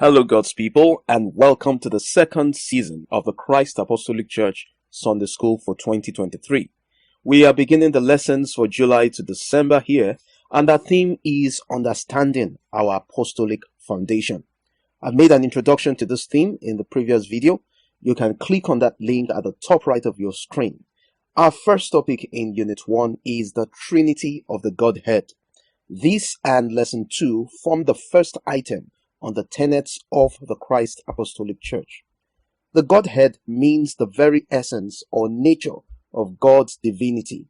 Hello, God's people, and welcome to the second season of the Christ Apostolic Church Sunday School for 2023. We are beginning the lessons for July to December here, and our theme is Understanding Our Apostolic Foundation. I've made an introduction to this theme in the previous video. You can click on that link at the top right of your screen. Our first topic in Unit 1 is the Trinity of the Godhead. This and Lesson 2 form the first item on the tenets of the Christ Apostolic Church. The Godhead means the very essence or nature of God's divinity.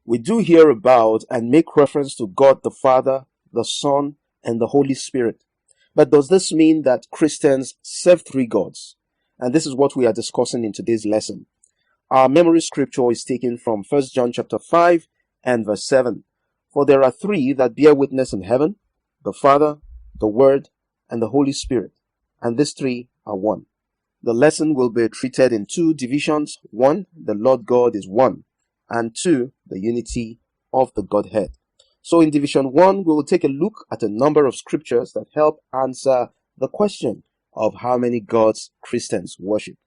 We do hear about and make reference to God the Father, the Son, and the Holy Spirit. But does this mean that Christians serve three gods? And this is what we are discussing in today's lesson. Our memory scripture is taken from 1 John chapter 5 and verse 7. For there are three that bear witness in heaven, the Father, the Word, and the Holy Spirit, and these three are one. The lesson will be treated in two divisions. 1, the Lord God is one, and 2, the unity of the Godhead. So in division 1, we will take a look at a number of scriptures that help answer the question of how many gods Christians worship.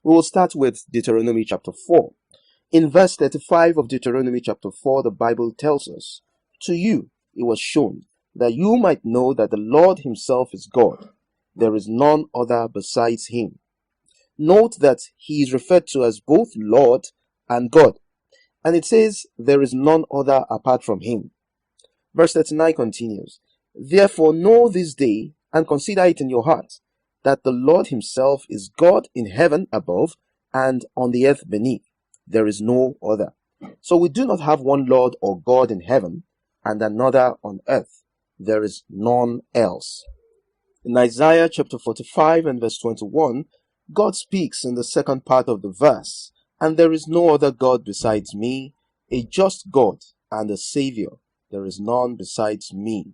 We will start with Deuteronomy chapter 4. In verse 35 of Deuteronomy chapter 4, the Bible tells us, "To you it was shown that you might know that the Lord himself is God. There is none other besides him." Note that he is referred to as both Lord and God. And it says, there is none other apart from him. Verse 39 continues, "Therefore know this day, and consider it in your heart, that the Lord himself is God in heaven above, and on the earth beneath. There is no other." So we do not have one Lord or God in heaven, and another on earth. There is none else. In Isaiah chapter 45 and verse 21, God speaks in the second part of the verse, "And there is no other God besides me, a just God and a Savior. There is none besides me."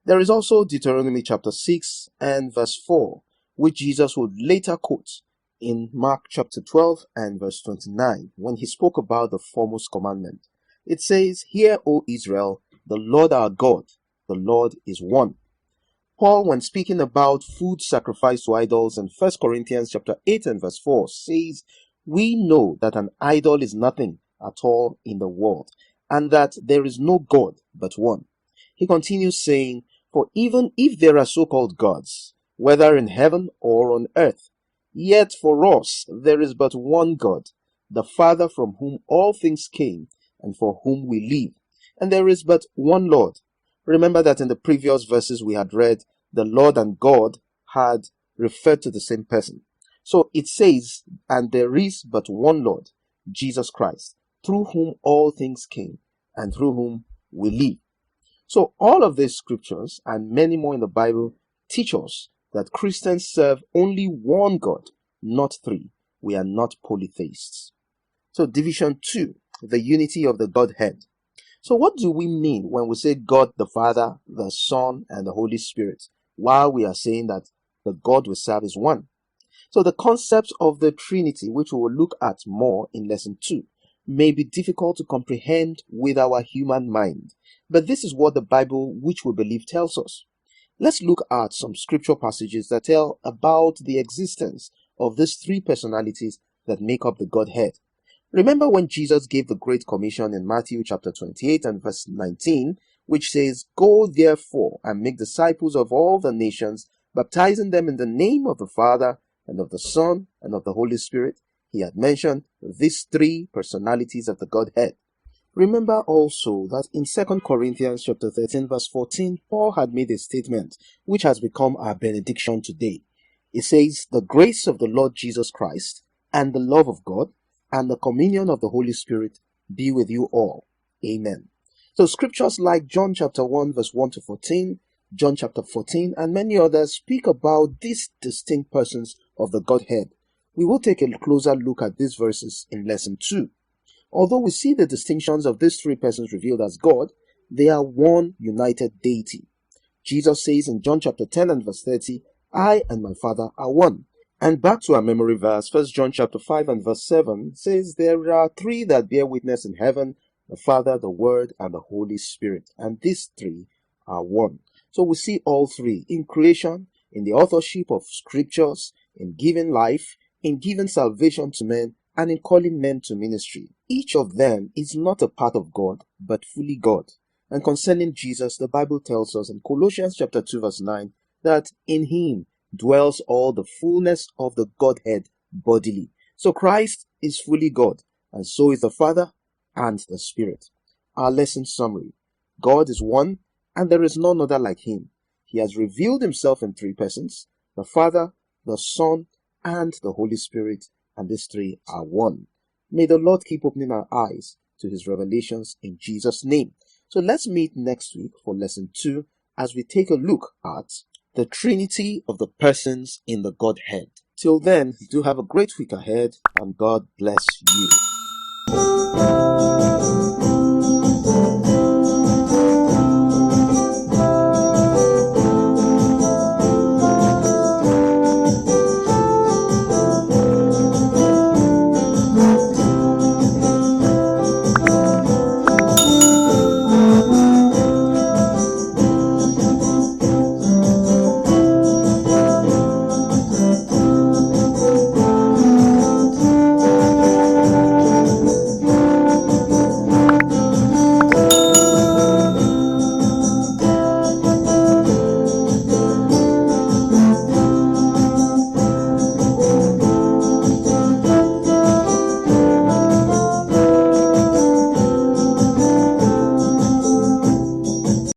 There is also Deuteronomy chapter 6 and verse 4, which Jesus would later quote in Mark chapter 12 and verse 29, when he spoke about the foremost commandment. It says, "Hear, O Israel, the Lord our God, the Lord is one." Paul, when speaking about food sacrificed to idols in 1 Corinthians chapter 8 and verse 4, says, "We know that an idol is nothing at all in the world, and that there is no God but one." He continues saying, "For even if there are so-called gods, whether in heaven or on earth, yet for us there is but one God, the Father, from whom all things came and for whom we live, and there is but one Lord." Remember that in the previous verses we had read, the Lord and God had referred to the same person. So it says, "And there is but one Lord, Jesus Christ, through whom all things came and through whom we live." So all of these scriptures and many more in the Bible teach us that Christians serve only one God, not three. We are not polytheists. So division 2, the unity of the Godhead. So what do we mean when we say God the Father, the Son, and the Holy Spirit, while we are saying that the God we serve is one? So the concept of the Trinity, which we will look at more in lesson 2, may be difficult to comprehend with our human mind. But this is what the Bible, which we believe, tells us. Let's look at some scripture passages that tell about the existence of these three personalities that make up the Godhead. Remember when Jesus gave the Great Commission in Matthew chapter 28 and verse 19, which says, "Go therefore and make disciples of all the nations, baptizing them in the name of the Father and of the Son and of the Holy Spirit." He had mentioned these three personalities of the Godhead. Remember also that in 2 Corinthians chapter 13 verse 14, Paul had made a statement which has become our benediction today. It says, "The grace of the Lord Jesus Christ and the love of God and the communion of the Holy Spirit be with you all. Amen." So scriptures like John chapter 1 verse 1 to 14, John chapter 14, and many others speak about these distinct persons of the Godhead. We will take a closer look at these verses in lesson 2. Although we see the distinctions of these three persons revealed as God, they are one united deity. Jesus says in John chapter 10 and verse 30, "I and my Father are one." And back to our memory verse, 1 John chapter 5 and verse 7 says, "There are three that bear witness in heaven, the Father, the Word, and the Holy Spirit. And these three are one." So we see all three in creation, in the authorship of scriptures, in giving life, in giving salvation to men, and in calling men to ministry. Each of them is not a part of God, but fully God. And concerning Jesus, the Bible tells us in Colossians chapter 2 verse 9 that in him dwells all the fullness of the Godhead bodily. So Christ is fully God, and so is the Father and the Spirit. Our lesson summary: God is one, and there is none other like him. He has revealed himself in three persons: the Father, the Son, and the Holy Spirit, and these three are one. May the Lord keep opening our eyes to his revelations in Jesus' name. So let's meet next week for lesson 2 as we take a look at the Trinity of the persons in the Godhead. Till then, do have a great week ahead, and God bless you.